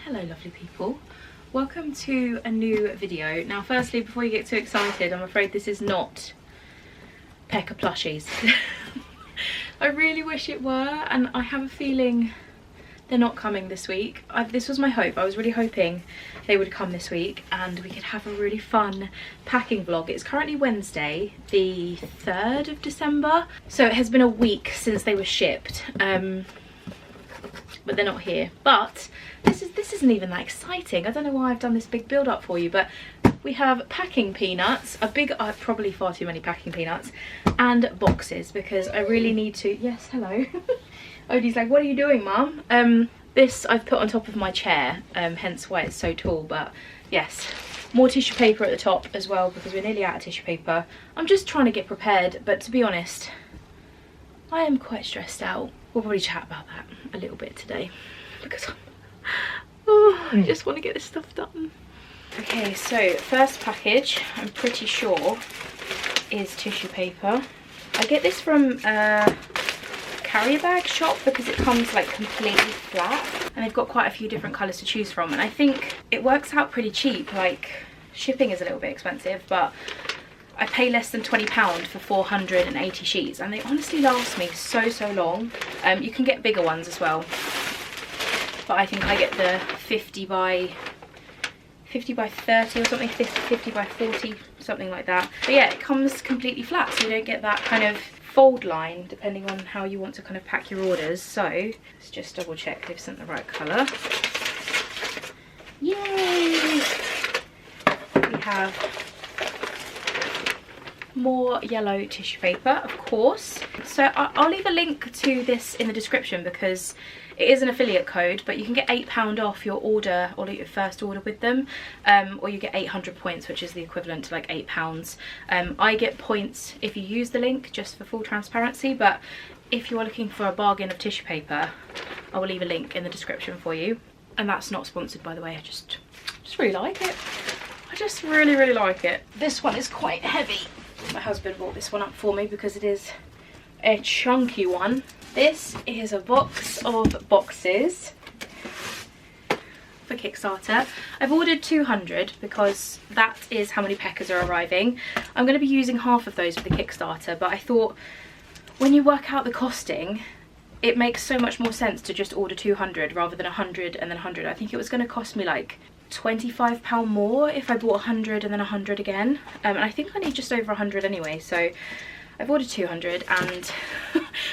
Hello lovely people, welcome to a new video. Now firstly, before you get too excited, I'm afraid this is not Pekka plushies. I really wish it were, and I have a feeling they're not coming this week. This was my hope. I was really hoping they would come this week and we could have a really fun packing vlog. It's currently Wednesday, the 3rd of December. So it has been a week since they were shipped, but they're not here. But this isn't even that exciting. I don't know why I've done this big build up for you, but we have packing peanuts, probably far too many packing peanuts, and boxes, because I really need to. Yes, hello. Odie's like, what are you doing, mum? This I've put on top of my chair, hence why it's so tall. But yes, more tissue paper at the top as well, because we're nearly out of tissue paper. I'm just trying to get prepared, but to be honest, I am quite stressed out. We'll probably chat about that a little bit today, because I just want to get this stuff done. Okay, so first package, I'm pretty sure, is tissue paper. I get this from carrier bag shop because it comes like completely flat, and they've got quite a few different colours to choose from, and I think it works out pretty cheap. Like, shipping is a little bit expensive, but I pay less than £20 for 480 sheets, and they honestly last me so long. You can get bigger ones as well, but I think I get the 50 by 30 or something, 50 by 40, something like that. But yeah, it comes completely flat, so you don't get that kind of fold line depending on how you want to kind of pack your orders. So let's just double check they've sent the right colour. Yay! We have more yellow tissue paper, of course. So I'll leave a link to this in the description because it is an affiliate code, but you can get £8 off your order, or your first order with them, or you get 800 points, which is the equivalent to like £8. I get points if you use the link, just for full transparency, but if you are looking for a bargain of tissue paper, I will leave a link in the description for you. And that's not sponsored, by the way. I just really like it. I just really like it. This one is quite heavy. My husband bought this one up for me because it is a chunky one. This is a box of boxes for Kickstarter. I've ordered 200 because that is how many Pekkas are arriving. I'm going to be using half of those for the Kickstarter, but I thought when you work out the costing, it makes so much more sense to just order 200 rather than 100 and then 100. I think it was going to cost me like £25 more if I bought 100 and then 100 again, and I think I need just over 100 anyway, so I've ordered 200, and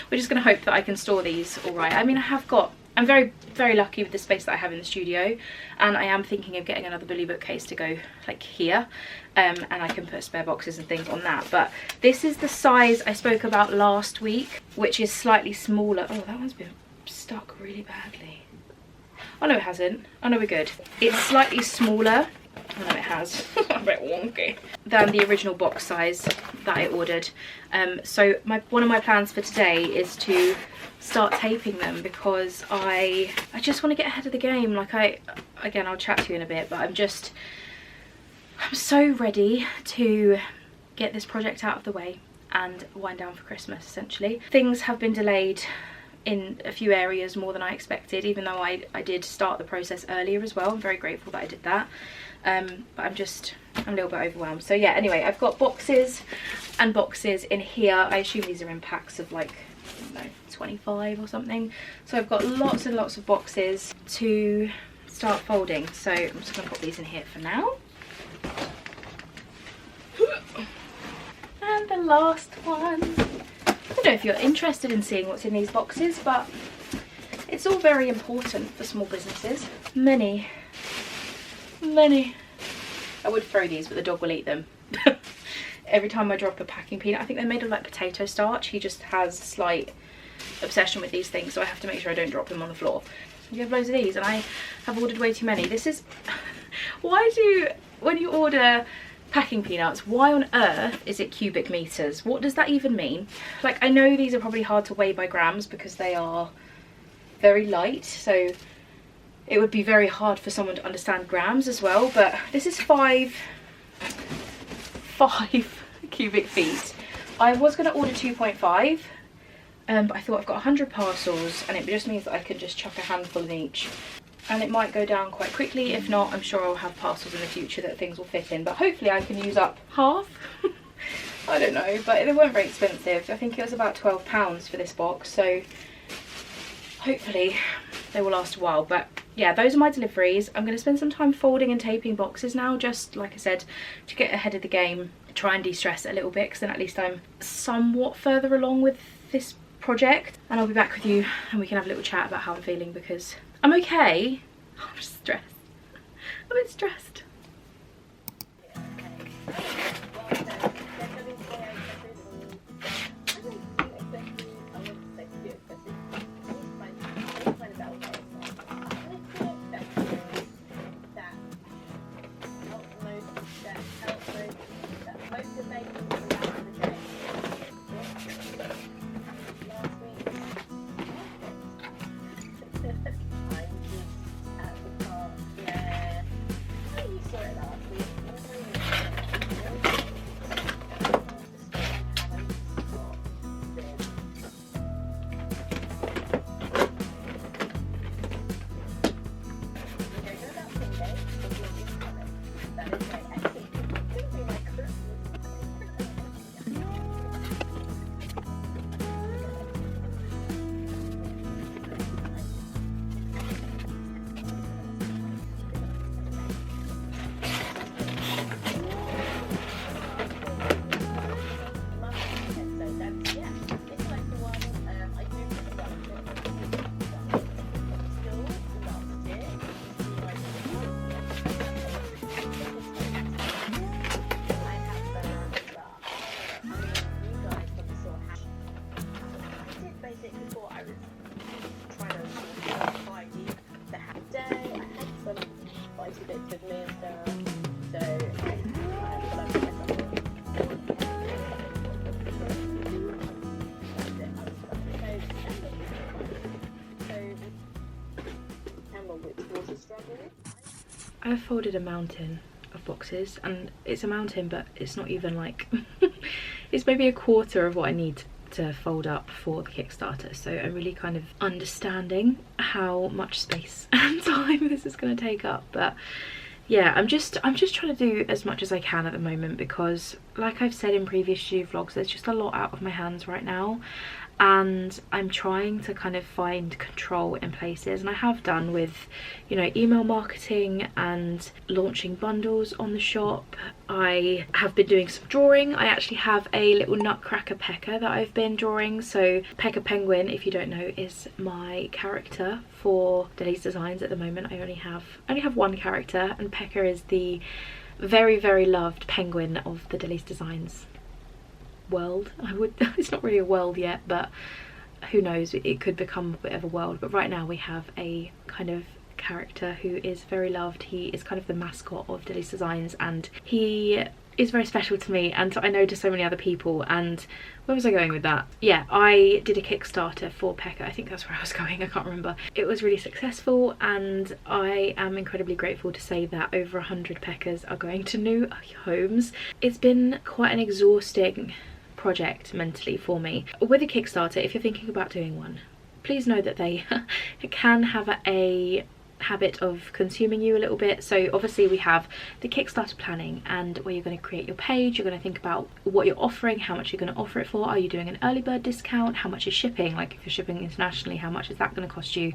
we're just going to hope that I can store these all right. I mean, I'm very lucky with the space that I have in the studio, and I am thinking of getting another Billy bookcase to go like here, and I can put spare boxes and things on that. But this is the size I spoke about last week, which is slightly smaller. Oh, that one's been stuck really badly. Oh no, it hasn't. Oh no, we're good. It's slightly smaller. Oh no, it has. A bit wonky. Than the original box size that I ordered. So one of my plans for today is to start taping them, because I just want to get ahead of the game. Like, again, I'll chat to you in a bit, but I'm so ready to get this project out of the way and wind down for Christmas, essentially. Things have been delayed in a few areas more than I expected, even though I did start the process earlier as well. I'm very grateful that I did that, but I'm a little bit overwhelmed. So yeah, anyway, I've got boxes and boxes in here. I assume these are in packs of like, I don't know, 25 or something. So I've got lots and lots of boxes to start folding, so I'm just going to put these in here for now. And the last one, I don't know if you're interested in seeing what's in these boxes, but it's all very important for small businesses. Many. I would throw these, but the dog will eat them. Every time I drop a packing peanut, I think they're made of like potato starch. He just has a slight obsession with these things, so I have to make sure I don't drop them on the floor. You have loads of these, and I have ordered way too many. This is, when you order packing peanuts, why on earth is it cubic meters? What does that even mean? Like, I know these are probably hard to weigh by grams because they are very light, so it would be very hard for someone to understand grams as well, but this is 5 cubic feet. I was going to order 2.5, but I thought I've got 100 parcels and it just means that I can just chuck a handful in each. and it might go down quite quickly. If not, I'm sure I'll have parcels in the future that things will fit in, but hopefully I can use up half. I don't know, but they weren't very expensive. I think it was about £12 for this box, so hopefully they will last a while. But yeah, those are my deliveries. I'm going to spend some time folding and taping boxes now, just like I said, to get ahead of the game, try and de-stress it a little bit, because then at least I'm somewhat further along with this project. And I'll be back with you and we can have a little chat about how I'm feeling, because I'm okay. I'm just stressed. I'm a bit stressed. I've folded a mountain of boxes, and it's a mountain, but it's not even like it's maybe a quarter of what I need to fold up for the Kickstarter, so I'm really kind of understanding how much space and time this is going to take up. But yeah, I'm just trying to do as much as I can at the moment, because like I've said in previous vlogs, there's just a lot out of my hands right now, and I'm trying to kind of find control in places, and I have done with, you know, email marketing and launching bundles on the shop. I have been doing some drawing. I actually have a little nutcracker Pekka that I've been drawing. So Pekka Penguin, if you don't know, is my character for Adele's designs at the moment. I only have one character, and Pekka is the very, very loved penguin of the Adele's designs world. It's not really a world yet, but who knows, it could become a bit of a world. But right now we have a kind of character who is very loved. He is kind of the mascot of Adele's designs, and he is very special to me, and I know to so many other people. And where was I going with that? Yeah, I did a Kickstarter for Pekka. I think that's where I was going, I can't remember. It was really successful, and I am incredibly grateful to say that over 100 Pekkas are going to new homes. It's been quite an exhausting project mentally for me. With a Kickstarter, if you're thinking about doing one, please know that they can have a habit of consuming you a little bit. So obviously we have the Kickstarter planning, and where you're going to create your page, you're going to think about what you're offering, how much you're going to offer it for. Are you doing an early bird discount? How much is shipping? Like if you're shipping internationally, how much is that going to cost you?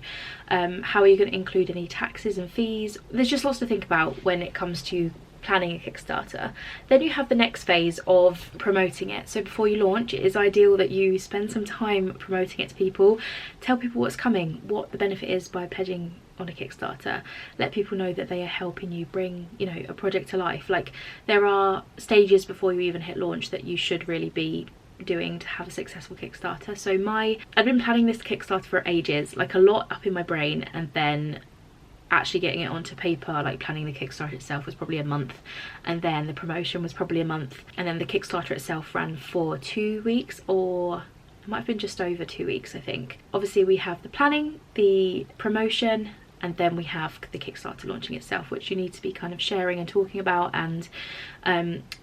How are you going to include any taxes and fees? There's just lots to think about when it comes to planning a Kickstarter. Then you have the next phase of promoting it. So before you launch, it is ideal that you spend some time promoting it to people. Tell people what's coming, what the benefit is by pledging on a Kickstarter. Let people know that they are helping you bring, you know, a project to life. Like, there are stages before you even hit launch that you should really be doing to have a successful Kickstarter. So I've been planning this Kickstarter for ages, like a lot up in my brain, and then actually getting it onto paper, like planning the Kickstarter itself, was probably a month, and then the promotion was probably a month, and then the Kickstarter itself ran for 2 weeks, or it might have been just over 2 weeks, I think. Obviously we have the planning, the promotion, and then we have the Kickstarter launching itself, which you need to be kind of sharing and talking about, and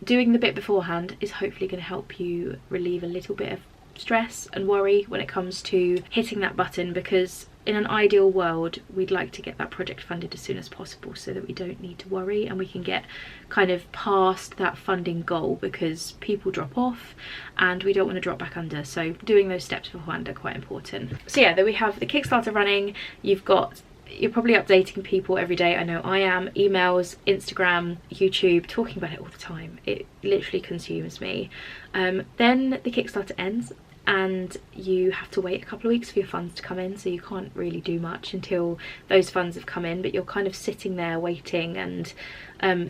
doing the bit beforehand is hopefully going to help you relieve a little bit of stress and worry when it comes to hitting that button, because in an ideal world, we'd like to get that project funded as soon as possible so that we don't need to worry and we can get kind of past that funding goal, because people drop off and we don't want to drop back under. So doing those steps beforehand are quite important. So yeah, then we have the Kickstarter running. You're probably updating people every day. I know I am. Emails, Instagram, YouTube, talking about it all the time. It literally consumes me. Then the Kickstarter ends and you have to wait a couple of weeks for your funds to come in, so you can't really do much until those funds have come in, but you're kind of sitting there waiting and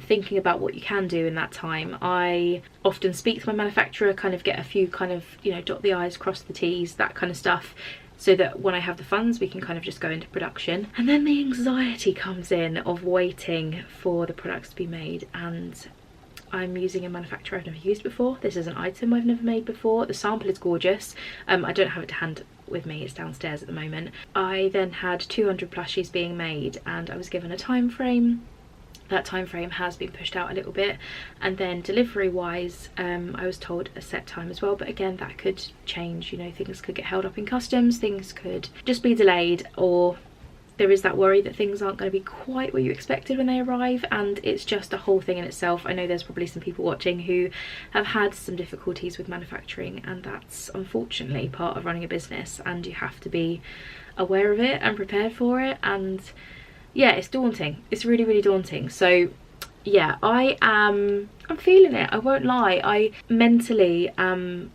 thinking about what you can do in that time. I often speak to my manufacturer, kind of get a few kind of, you know, dot the I's, cross the T's, that kind of stuff, so that when I have the funds we can kind of just go into production. And then the anxiety comes in of waiting for the products to be made, and I'm using a manufacturer I've never used before. This is an item I've never made before. The sample is gorgeous. I don't have it to hand with me, it's downstairs at the moment. I then had 200 plushies being made and I was given a time frame. That time frame has been pushed out a little bit, and then delivery wise I was told a set time as well, but again that could change, you know, things could get held up in customs, things could just be delayed, or there is that worry that things aren't going to be quite what you expected when they arrive, and it's just a whole thing in itself. I know there's probably some people watching who have had some difficulties with manufacturing, and that's unfortunately part of running a business, and you have to be aware of it and prepared for it. And yeah, it's daunting. It's really, really daunting. So yeah, I'm feeling it, I won't lie. I mentally am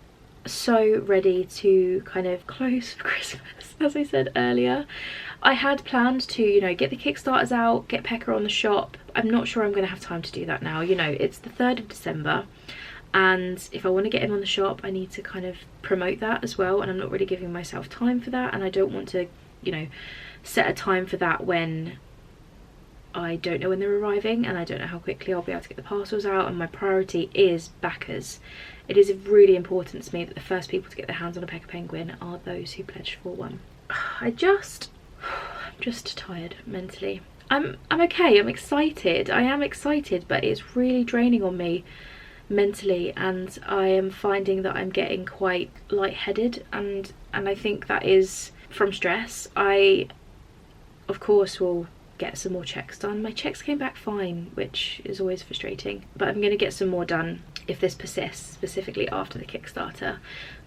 so ready to kind of close for Christmas, as I said earlier. I had planned to, you know, get the Kickstarters out, get Pekka on the shop. I'm not sure I'm going to have time to do that now. You know, it's the 3rd of December, and if I want to get him on the shop I need to kind of promote that as well, and I'm not really giving myself time for that, and I don't want to, you know, set a time for that when I don't know when they're arriving and I don't know how quickly I'll be able to get the parcels out. And my priority is backers. It is really important to me that the first people to get their hands on a Pekka penguin are those who pledged for one. I'm just tired mentally. I'm okay, I'm excited, I am excited, but it's really draining on me mentally, and I am finding that I'm getting quite lightheaded, and I think that is from stress. I of course will get some more checks done. My checks came back fine, which is always frustrating, but I'm going to get some more done if this persists, specifically after the Kickstarter.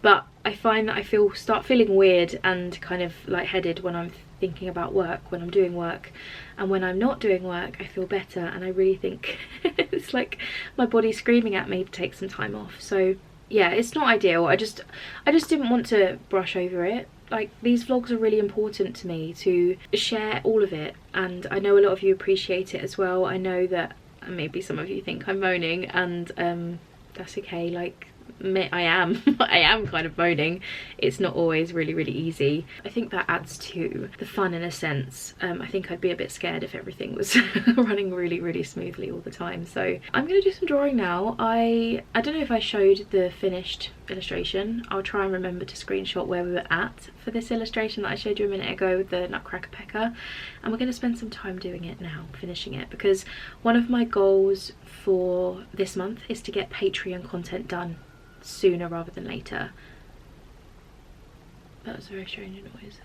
But I find that I start feeling weird and kind of lightheaded when I'm thinking about work, when I'm doing work, and when I'm not doing work I feel better, and I really think it's like my body's screaming at me to take some time off. So yeah, it's not ideal. I just didn't want to brush over it. Like, these vlogs are really important to me, to share all of it, and I know a lot of you appreciate it as well. I know that maybe some of you think I'm moaning, and that's okay. Like, I am I am kind of moaning. It's not always really, really easy. I think that adds to the fun in a sense. I think I'd be a bit scared if everything was running really, really smoothly all the time. So I'm gonna do some drawing now. I don't know if I showed the finished illustration. I'll try and remember to screenshot where we were at for this illustration that I showed you a minute ago with the Nutcracker Pekka, and we're going to spend some time doing it now, finishing it, because one of my goals for this month is to get Patreon content done sooner rather than later. That was a very strange noise.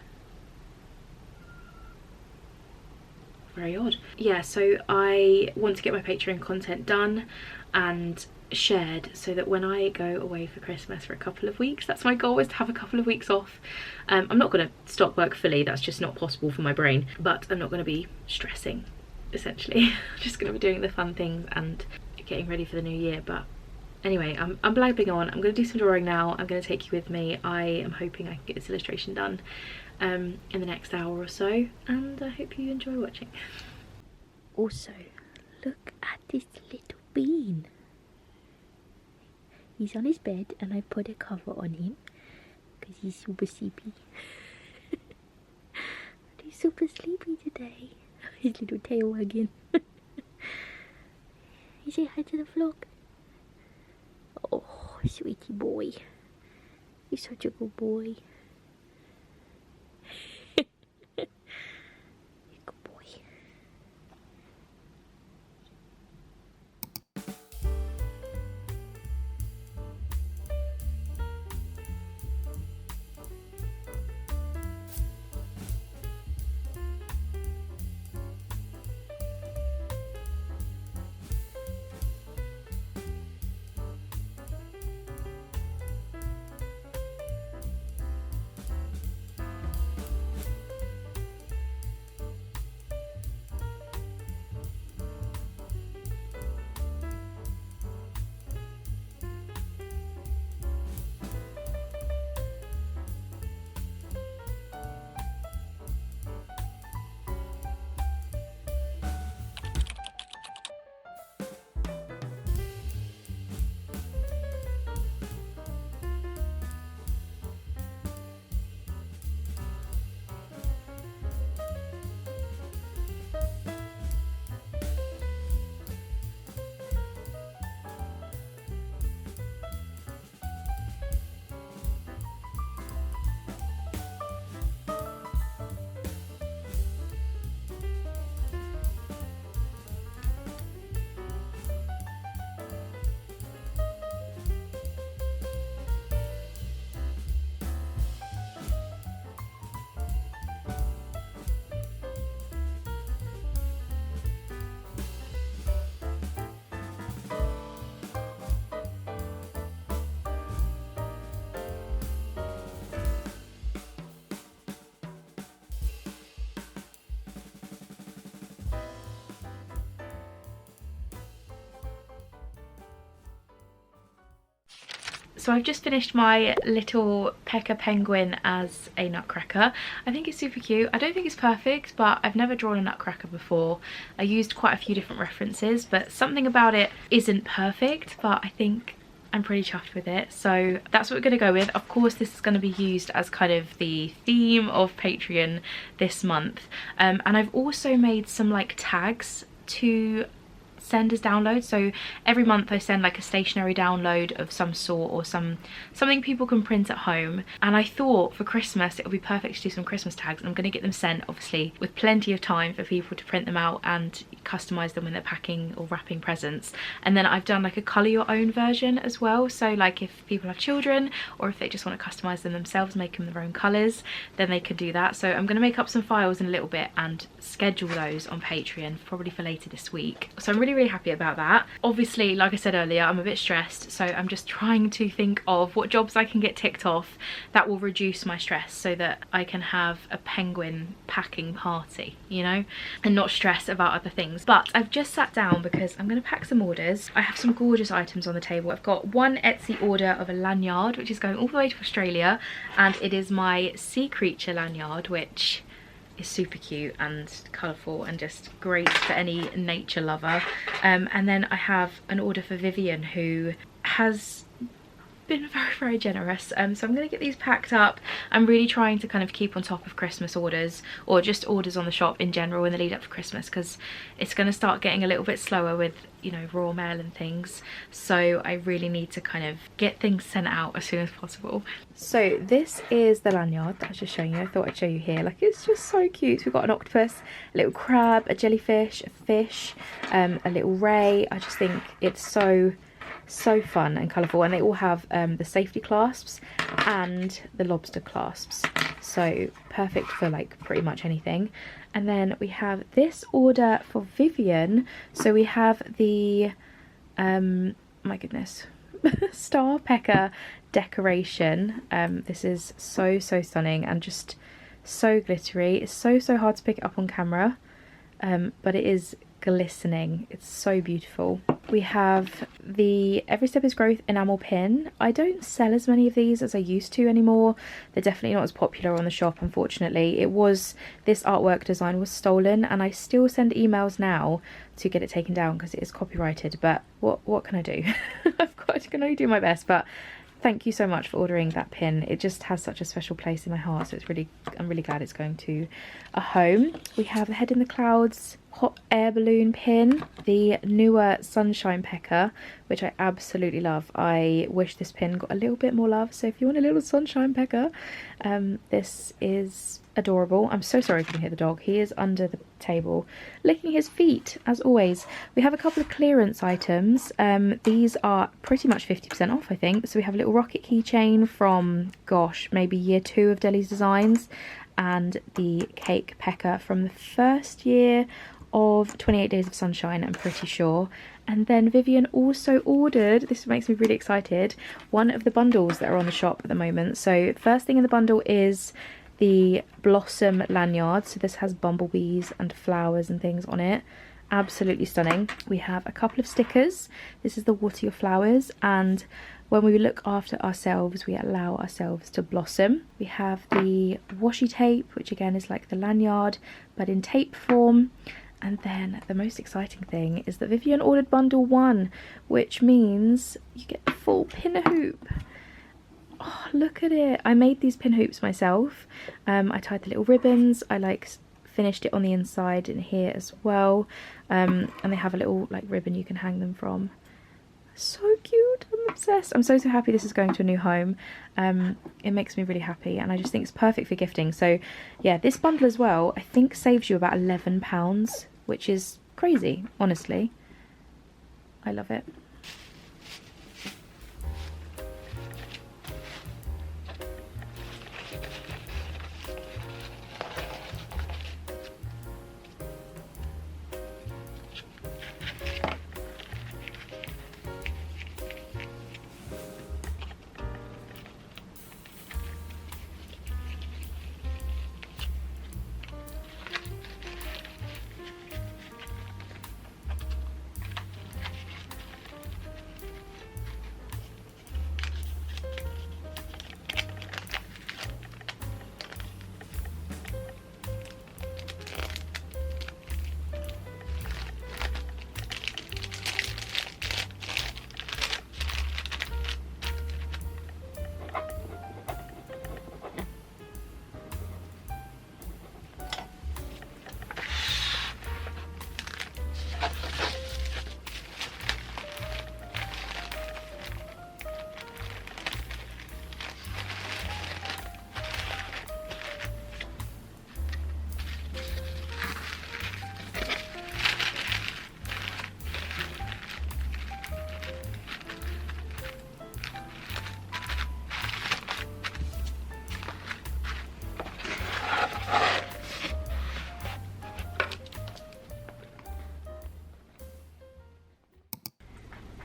Very odd. Yeah, so I want to get my Patreon content done and shared so that when I go away for Christmas for a couple of weeks, that's my goal, is to have a couple of weeks off. I'm not going to stop work fully, that's just not possible for my brain, but I'm not going to be stressing, essentially. I'm just going to be doing the fun things and getting ready for the new year. But anyway, I'm blabbing on. I'm going to do some drawing now. I'm going to take you with me. I am hoping I can get this illustration done in the next hour or so, and I hope you enjoy watching. Also, look at this little bean. He's on his bed and I put a cover on him because he's super sleepy. He's super sleepy today. His little tail wagging. You say hi to the vlog. Oh, sweetie boy. You're such a good boy. Good boy. So I've just finished my little Pekka penguin as a nutcracker. I think it's super cute. I don't think it's perfect, but I've never drawn a nutcracker before. I used quite a few different references, but something about it isn't perfect, but I think I'm pretty chuffed with it. So that's what we're going to go with. Of course, this is going to be used as kind of the theme of Patreon this month. And I've also made some like tags to send as downloads. So every month I send like a stationary download of some sort, or something people can print at home. And I thought for Christmas it would be perfect to do some Christmas tags. I'm going to get them sent, obviously, with plenty of time for people to print them out and customize them when they're packing or wrapping presents. And then I've done like a color your own version as well. So like if people have children, or if they just want to customize them themselves, make them their own colors, then they can do that. So I'm going to make up some files in a little bit and schedule those on Patreon, probably for later this week. So I'm really happy about that. Obviously, like I said earlier, I'm a bit stressed, so I'm just trying to think of what jobs I can get ticked off that will reduce my stress, so that I can have a penguin packing party, you know, and not stress about other things. But I've just sat down because I'm going to pack some orders. I have some gorgeous items on the table. I've got one Etsy order of a lanyard, which is going all the way to Australia, and it is my sea creature lanyard, which is super cute and colourful and just great for any nature lover. And then I have an order for Vivian, who has been very generous. So I'm going to get these packed up. I'm really trying to kind of keep on top of Christmas orders, or just orders on the shop in general in the lead up to Christmas, because it's going to start getting a little bit slower with, you know, raw mail and things. So I really need to kind of get things sent out as soon as possible. So this is the lanyard that I was just showing you. I thought I'd show you here. Like, it's just so cute. So we've got an octopus, a little crab, a jellyfish, a fish, a little ray. I just think it's so fun and colourful, and they all have the safety clasps and the lobster clasps, so perfect for like pretty much anything. And then we have this order for Vivian. So we have the my goodness, star pecker decoration. This is so stunning and just so glittery. It's so hard to pick it up on camera, but it is glistening. It's so beautiful. We have the Every Step is Growth enamel pin. I don't sell as many of these as I used to anymore. They're definitely not as popular on the shop, unfortunately. This artwork design was stolen, and I still send emails now to get it taken down because it is copyrighted, but what can I do? I can only do my best. But thank you so much for ordering that pin. It just has such a special place in my heart, so I'm really glad it's going to a home. We have the Head in the Clouds hot air balloon pin, the newer Sunshine Pecker, which I absolutely love. I wish this pin got a little bit more love, so if you want a little Sunshine Pecker, this is adorable. I'm so sorry if you can hear the dog. He is under the table licking his feet as always. We have a couple of clearance items. These are pretty much 50% off, I think. So we have a little rocket keychain from, gosh, maybe year 2 of Deli's Designs, and the cake pecker from the first year of 28 Days of Sunshine, I'm pretty sure. And then Vivian also ordered, this makes me really excited, one of the bundles that are on the shop at the moment. So first thing in the bundle is the Blossom lanyard. So this has bumblebees and flowers and things on it. Absolutely stunning. We have a couple of stickers. This is the Water Your Flowers, and when we look after ourselves, we allow ourselves to blossom. We have the washi tape, which again is like the lanyard, but in tape form. And then the most exciting thing is that Vivian ordered bundle 1, which means you get the full pin hoop. Oh, look at it. I made these pin hoops myself. I tied the little ribbons. I finished it on the inside in here as well. And they have a little ribbon you can hang them from. So cute. I'm obsessed. I'm so happy this is going to a new home. It makes me really happy, and I just think it's perfect for gifting. So yeah, this bundle as well I think saves you about £11, which is crazy, honestly. I love it.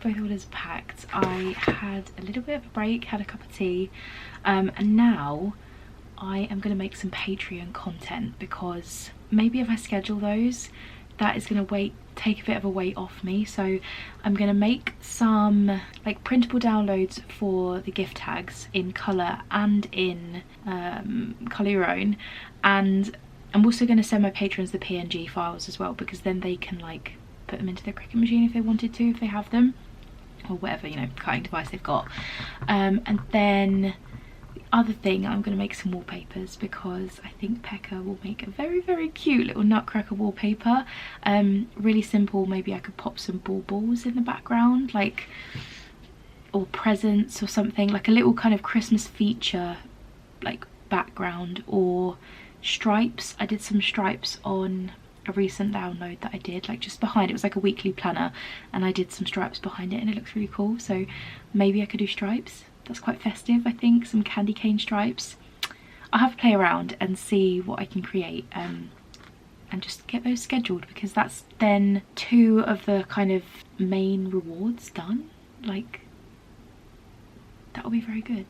both orders packed. I had a little bit of a break, had a cup of tea, and now I am going to make some Patreon content, because maybe if I schedule those, that is going to take a bit of a weight off me. So I'm going to make some like printable downloads for the gift tags in colour and in colour your own, and I'm also going to send my patrons the PNG files as well, because then they can like put them into their Cricut machine if they wanted to, if they have them, or whatever, you know, cutting device they've got. And then the other thing, I'm going to make some wallpapers, because I think Pekka will make a very, very cute little nutcracker wallpaper. Really simple. Maybe I could pop some baubles in the background, like, or presents or something, like a little kind of Christmas feature like background, or stripes. I did some stripes on a recent download that I did, like just behind it was like a weekly planner, and I did some stripes behind it and it looks really cool. So maybe I could do stripes. That's quite festive, I think. Some candy cane stripes. I'll have to play around and see what I can create, and just get those scheduled, because that's then 2 of the kind of main rewards done. Like, that'll be very good.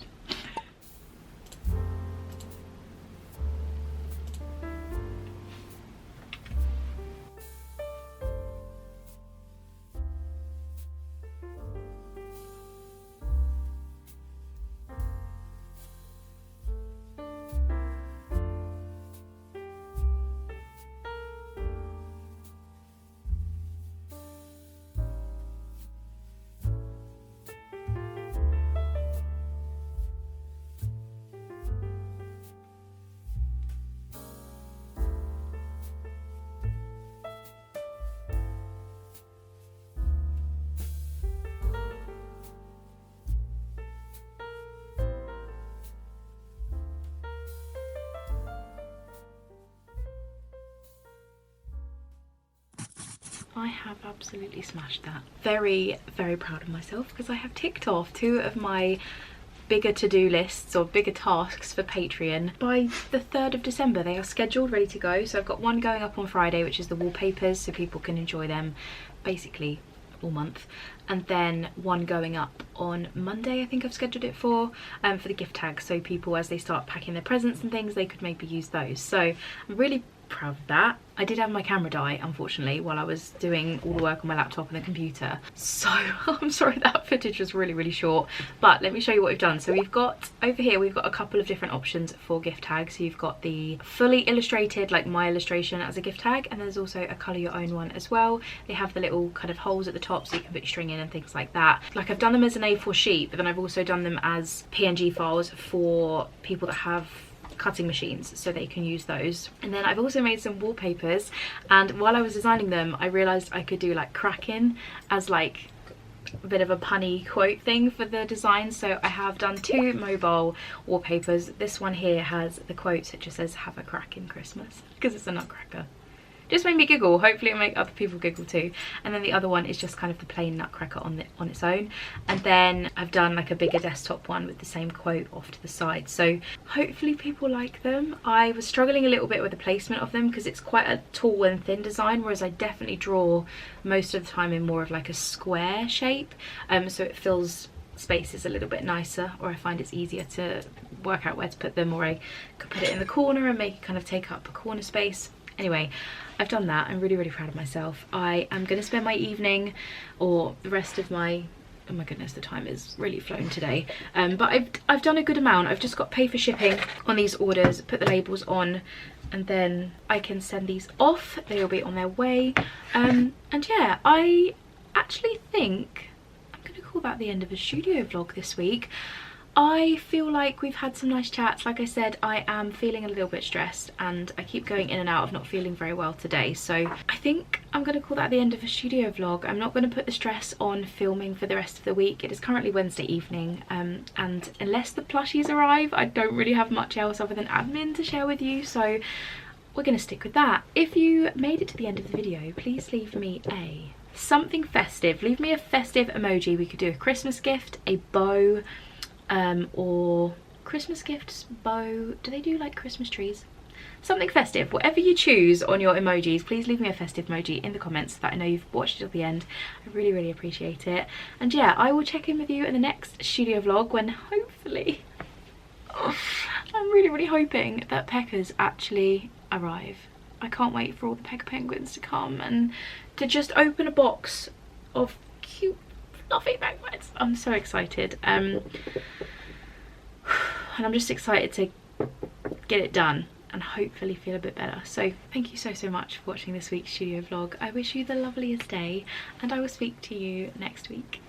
I have absolutely smashed that. Very, very proud of myself, because I have ticked off 2 of my bigger to-do lists, or bigger tasks for Patreon. By the 3rd of December they are scheduled, ready to go. So I've got one going up on Friday, which is the wallpapers, so people can enjoy them basically all month, and then one going up on Monday, I think I've scheduled it for the gift tags, so people, as they start packing their presents and things, they could maybe use those. So I'm really proud of that. I did have my camera die, unfortunately, while I was doing all the work on my laptop and the computer, so I'm sorry that footage was really, really short, but let me show you what we've done. So we've got, over here, we've got a couple of different options for gift tags. So you've got the fully illustrated, like my illustration as a gift tag, and there's also a colour your own one as well. They have the little kind of holes at the top so you can put your string in and things like that. Like, I've done them as an A4 sheet, but then I've also done them as PNG files for people that have cutting machines, so they can use those. And then I've also made some wallpapers, and while I was designing them I realised I could do like cracking as like a bit of a punny quote thing for the design. So I have done 2 mobile wallpapers. This one here has the quote that just says "Have a crackin' Christmas," because it's a nutcracker. Just made me giggle. Hopefully it'll make other people giggle too. And then the other one is just kind of the plain nutcracker on its own. And then I've done like a bigger desktop one with the same quote off to the side. So hopefully people like them. I was struggling a little bit with the placement of them, because it's quite a tall and thin design, whereas I definitely draw most of the time in more of like a square shape. So it fills spaces a little bit nicer, or I find it's easier to work out where to put them, or I could put it in the corner and make it kind of take up a corner space. Anyway, I've done that. I'm really, really proud of myself. I am going to spend my evening, or the rest of my, oh my goodness, the time is really flown today, but I've done a good amount. I've just got to pay for shipping on these orders, put the labels on, and then I can send these off. They will be on their way, and yeah, I actually think I'm going to call that the end of a studio vlog this week. I feel like we've had some nice chats. Like I said, I am feeling a little bit stressed, and I keep going in and out of not feeling very well today. So I think I'm going to call that the end of a studio vlog. I'm not going to put the stress on filming for the rest of the week. It is currently Wednesday evening, and unless the plushies arrive, I don't really have much else other than admin to share with you. So we're going to stick with that. If you made it to the end of the video, please leave me something festive. Leave me a festive emoji. We could do a Christmas gift, a bow, or Christmas gifts, bow. Do they do like Christmas trees? something festive. Whatever you choose on your emojis, please leave me a festive emoji in the comments so that I know you've watched it till the end. I really, really appreciate it. And yeah, I will check in with you in the next studio vlog when hopefully, I'm really, really hoping that peckers actually arrive. I can't wait for all the pecker penguins to come and to just open a box of cute, fluffy penguins. I'm so excited. And I'm just excited to get it done and hopefully feel a bit better. So thank you so much for watching this week's studio vlog. I wish you the loveliest day and I will speak to you next week.